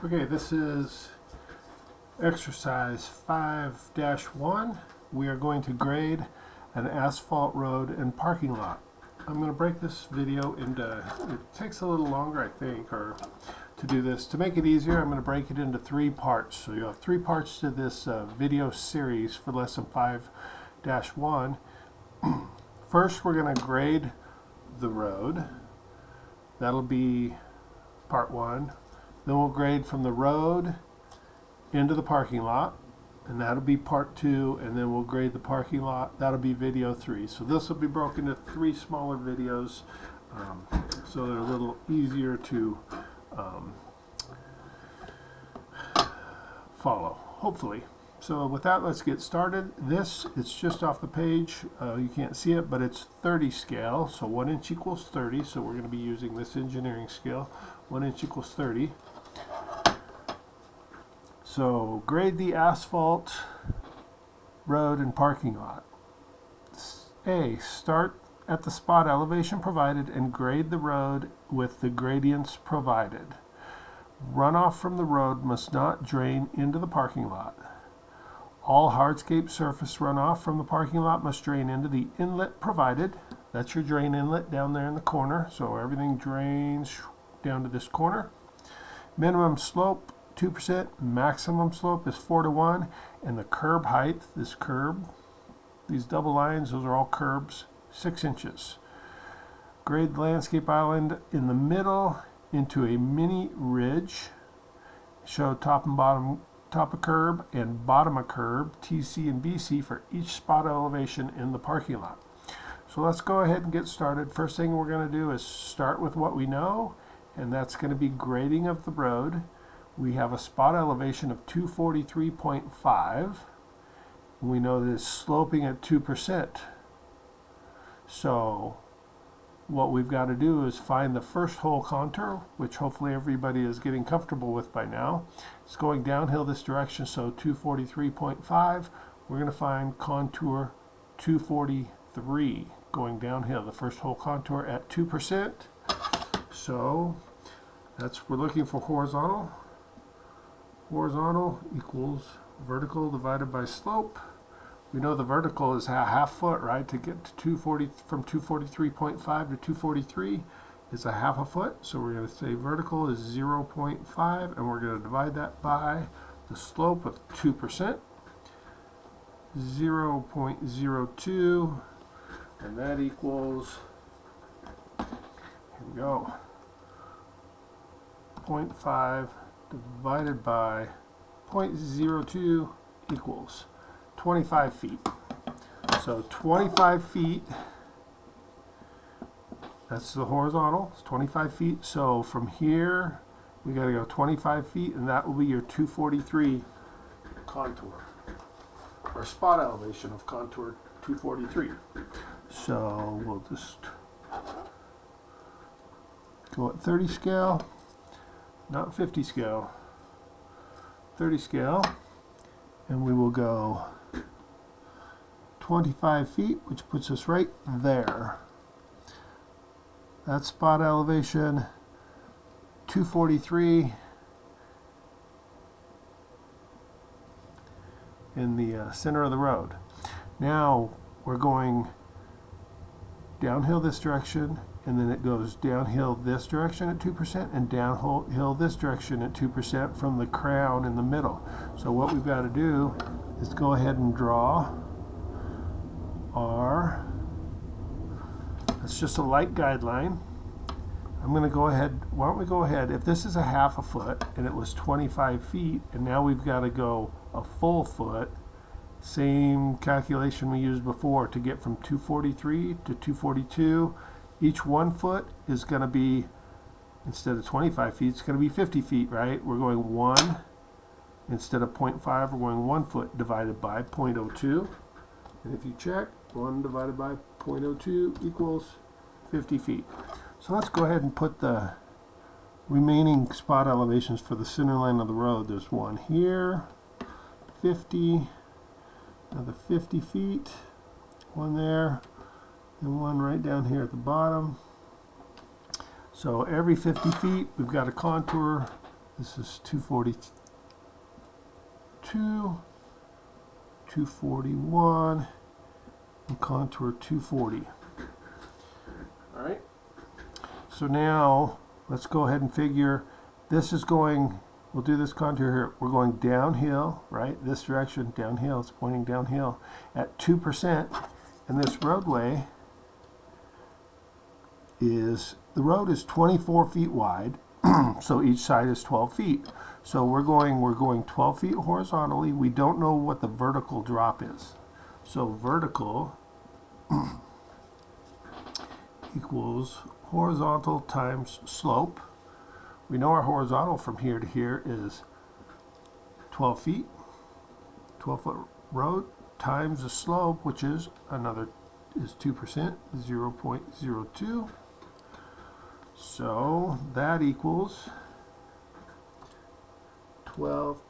Okay, this is exercise 5-1. We are going to grade an asphalt road and parking lot. I'm going to break this video into, it takes a little longer I think, or to do this. To make it easier, I'm going to break it into 3 parts. So you have 3 parts to this video series for lesson 5-1. First, we're going to grade the road. That'll be part 1. Then we'll grade from the road into the parking lot, and that'll be part 2, and then we'll grade the parking lot. That'll be video 3. So this will be broken into 3 smaller videos, so they're a little easier to follow, hopefully. So with that, let's get started. It's just off the page. You can't see it, but it's 30 scale. So 1 inch equals 30. So we're going to be using this engineering scale. 1 inch equals 30. So grade the asphalt road and parking lot. A, start at the spot elevation provided and grade the road with the gradients provided. Runoff from the road must not drain into the parking lot. All hardscape surface runoff from the parking lot must drain into the inlet provided. That's your drain inlet down there in the corner. So everything drains down to this corner. Minimum slope 2%, maximum slope is 4:1, and the curb height, this curb, these double lines, those are all curbs, 6 inches. Grade the landscape island in the middle into a mini ridge. Show top and bottom, top of curb and bottom of curb, TC and BC for each spot elevation in the parking lot. So let's go ahead and get started. First thing we're going to do is start with what we know, and that's going to be grading of the road. We have a spot elevation of 243.5. We know that it's sloping at 2%. So what we've got to do is find the first hole contour, which hopefully everybody is getting comfortable with by now. It's going downhill this direction, so 243.5. We're going to find contour 243 going downhill, the first hole contour at 2%. So we're looking for horizontal. Horizontal equals vertical divided by slope. We know the vertical is a half foot, right? To get to 240, from 243.5 to 243 is a half a foot. So we're going to say vertical is 0.5, and we're going to divide that by the slope of 2%, 0.02, and that equals, here we go, 0.5 divided by 0.02 equals 25 feet. So 25 feet, that's the horizontal, it's 25 feet. So from here, we got to go 25 feet, and that will be your 243 contour, or spot elevation of contour 243. So we'll just go at 30 scale. Not 50 scale, 30 scale, and we will go 25 feet, which puts us right there. That's spot elevation 243 in the center of the road. Now we're going downhill this direction, and then it goes downhill this direction at 2% and downhill this direction at 2% from the crown in the middle. So what we've got to do is go ahead and draw our, that's just a light guideline. I'm going to go ahead, why don't we go ahead, if this is a half a foot and it was 25 feet, and now we've got to go a full foot, same calculation we used before to get from 243 to 242. Each 1 foot is going to be, instead of 25 feet, it's going to be 50 feet, right? We're going 1 instead of 0.5, we're going 1 foot divided by 0.02. And if you check, 1 divided by 0.02 equals 50 feet. So let's go ahead and put the remaining spot elevations for the center line of the road. There's one here, 50, another 50 feet, one there, and one right down here at the bottom. So every 50 feet we've got a contour This is 242, 241, and contour 240. All right. So now let's go ahead and figure. This is going. We'll do this contour here. We're going downhill, right? This direction, downhill. It's pointing downhill at 2%, and this roadway is, the road is 24 feet wide, so each side is 12 feet. So we're going 12 feet horizontally. We don't know what the vertical drop is. So vertical equals horizontal times slope. We know our horizontal from here to here is 12 feet, 12-foot road times the slope, which is 2%, 0.02. So that equals 12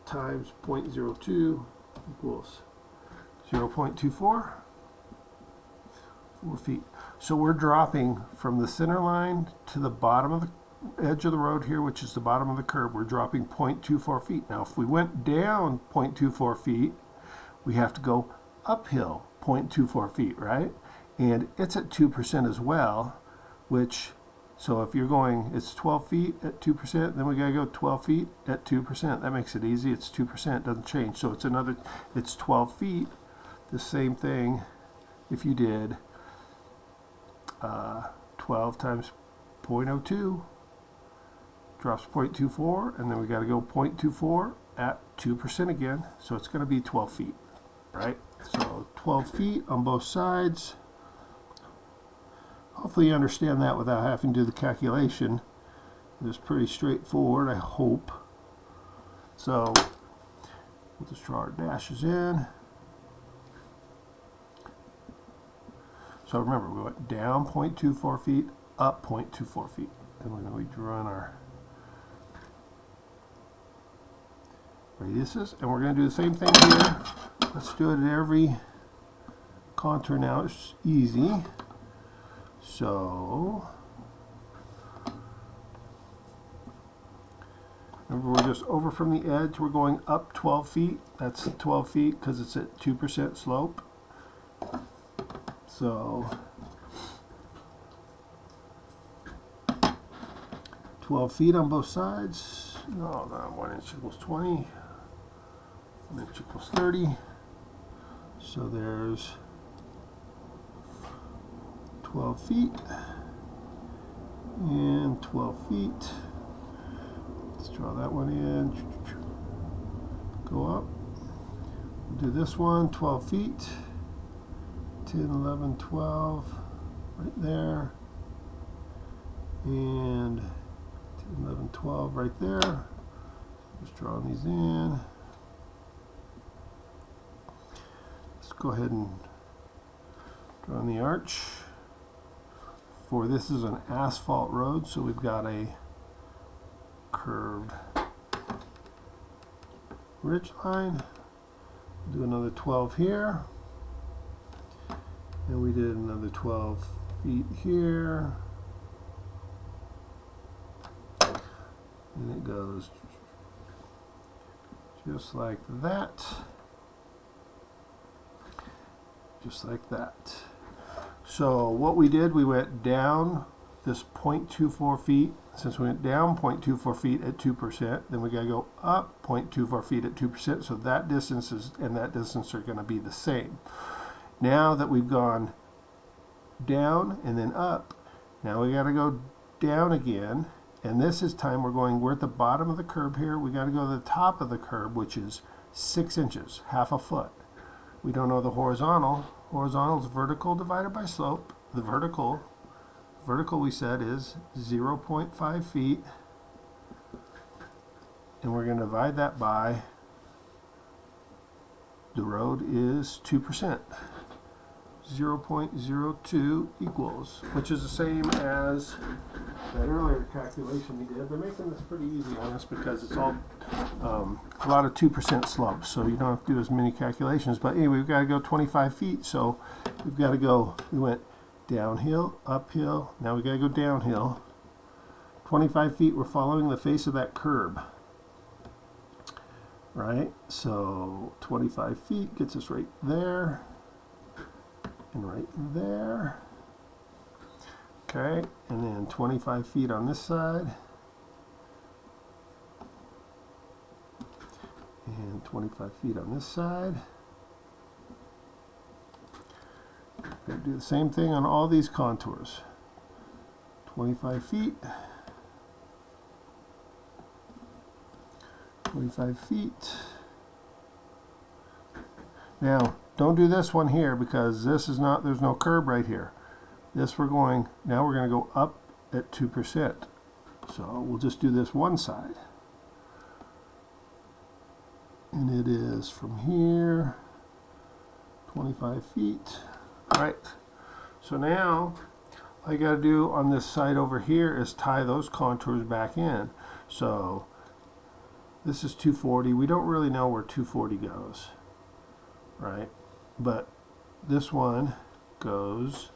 times 0.02 equals 0.24, 4 feet. So we're dropping from the center line to the bottom of the edge of the road here, which is the bottom of the curb. We're dropping 0.24 feet. Now, if we went down 0.24 feet, we have to go uphill 0.24 feet, right? And it's at 2% as well, which, so if you're going, it's 12 feet at 2%, then we gotta go 12 feet at 2%. That makes it easy. It's 2%, doesn't change. So it's 12 feet. The same thing if you did 12 times 0.02, drops 0.24, and then we got to go 0.24 at 2% again, so it's going to be 12 feet, right? So 12 feet on both sides. Hopefully you understand that without having to do the calculation. It's pretty straightforward, I hope. So we'll just draw our dashes in. So remember, we went down 0.24 feet, up 0.24 feet. And we're going to be drawing our radiuses. And we're going to do the same thing here. Let's do it at every contour now. It's easy. So, remember, we're just over from the edge. We're going up 12 feet. That's 12 feet because it's at 2% slope. So 12 feet on both sides. No, 1 inch equals 20. 1 inch equals 30. So there's 12 feet and 12 feet. Let's draw that one in. Go up. Do this one, 12 feet. 10, 11, 12, right there, and 10, 11, 12 right there. Just drawing these in. Let's go ahead and draw in the arch. For this is an asphalt road, so we've got a curved ridge line. Do another 12 here. And we did another 12 feet here. And it goes just like that. Just like that. So what we did, we went down this 0.24 feet. Since we went down 0.24 feet at 2%, then we got to go up 0.24 feet at 2%. So that distance and that distance are going to be the same. Now that we've gone down and then up, now we got to go down again. And this is time we're at the bottom of the curb here. We got to go to the top of the curb, which is 6 inches, half a foot. We don't know the horizontal. Horizontal is vertical divided by slope. The vertical we said is 0.5 feet. And we're going to divide that by, the road is 2%. 0.02 equals, which is the same as that earlier calculation we did. They're making this pretty easy on us because it's all a lot of 2% slopes, so you don't have to do as many calculations. But anyway, we've got to go 25 feet, so we've got to go, we went downhill, uphill, now we got to go downhill 25 feet, we're following the face of that curb. Right? So 25 feet gets us right there and right there. Okay, and then 25 feet on this side. And 25 feet on this side. We're going to do the same thing on all these contours. 25 feet. 25 feet. Now, don't do this one here because this is not, there's no curb right here. This we're going, now we're going to go up at 2%. So we'll just do this one side. And it is from here, 25 feet. All right. So now, all you got to do on this side over here is tie those contours back in. So this is 240. We don't really know where 240 goes, right? But this one goes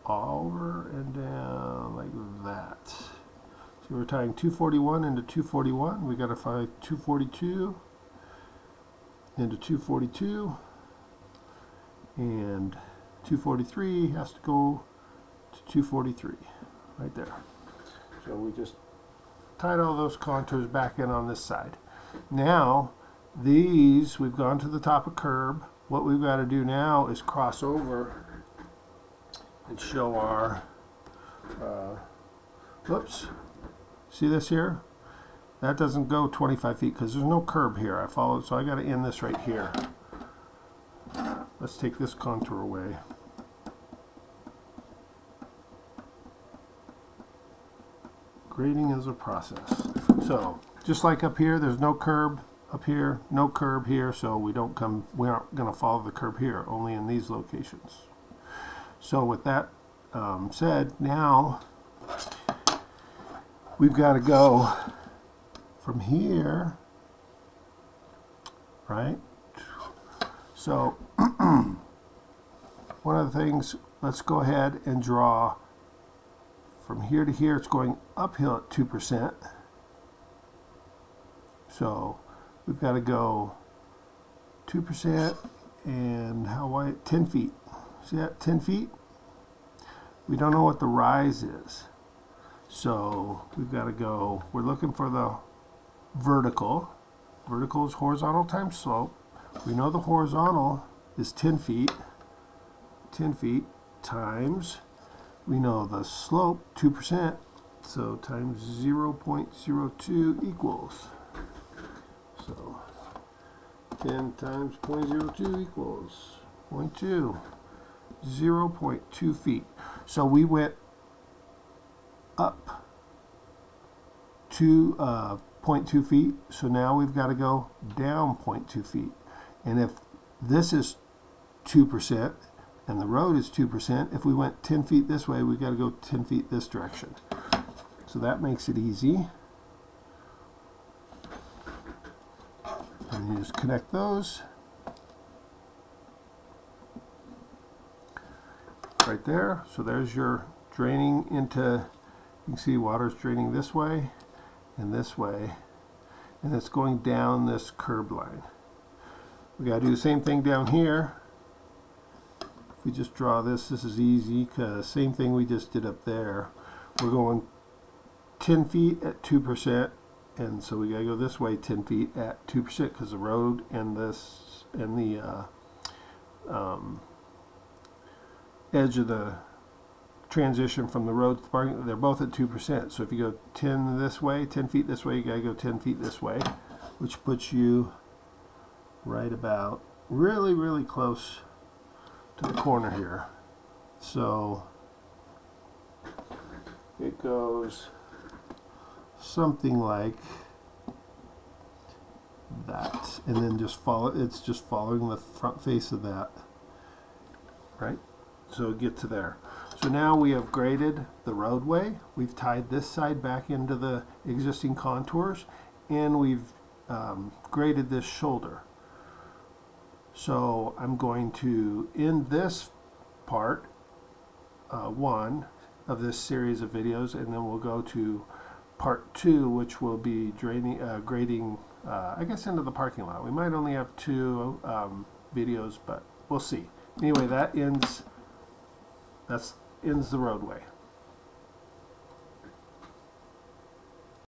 over and down like that. So we're tying 241 into 241. We got to find 242 into 242, and 243 has to go to 243 right there. So we just tied all those contours back in on this side. Now these, we've gone to the top of curb. What we've got to do now is cross over and show our whoops, see this here? That doesn't go 25 feet because there's no curb here. I followed, so I got to end this right here. Let's take this contour away. Grading is a process. So just like up here, there's no curb up here, no curb here, so we aren't going to follow the curb here, only in these locations. So with that said, now we've got to go from here, right? So one of the things, let's go ahead and draw from here to here. It's going uphill at 2%. So we've got to go 2% and how wide? 10 feet. See that? 10 feet? We don't know what the rise is. So we've got to go, we're looking for the vertical. Vertical is horizontal times slope. We know the horizontal is 10 feet. 10 feet times, we know the slope, 2%. So times 0.02 equals. So 10 times 0.02 equals 0.2. 0.2 feet. So we went up to 0.2 feet. So now we've got to go down 0.2 feet. And if this is 2% and the road is 2%, if we went 10 feet this way, we've got to go 10 feet this direction. So that makes it easy. And you just connect those. Right there. So there's your draining into, you can see water's draining this way and this way, and it's going down this curb line. We got to do the same thing down here. If we just draw this, this is easy because same thing we just did up there. We're going 10 feet at 2%, and so we got to go this way 10 feet at 2% because the road and this and the edge of the transition from the road to the parking, they're both at 2%. So if you go 10 this way, 10 feet this way, you gotta go 10 feet this way, which puts you right about really close to the corner here. So it goes something like that, and then just follow, it's just following the front face of that, right? So get to there. So now we have graded the roadway. We've tied this side back into the existing contours, and we've graded this shoulder. So I'm going to end this part, 1, of this series of videos, and then we'll go to part 2, which will be grading, I guess, into the parking lot. We might only have 2 videos, but we'll see. Anyway, that ends the roadway.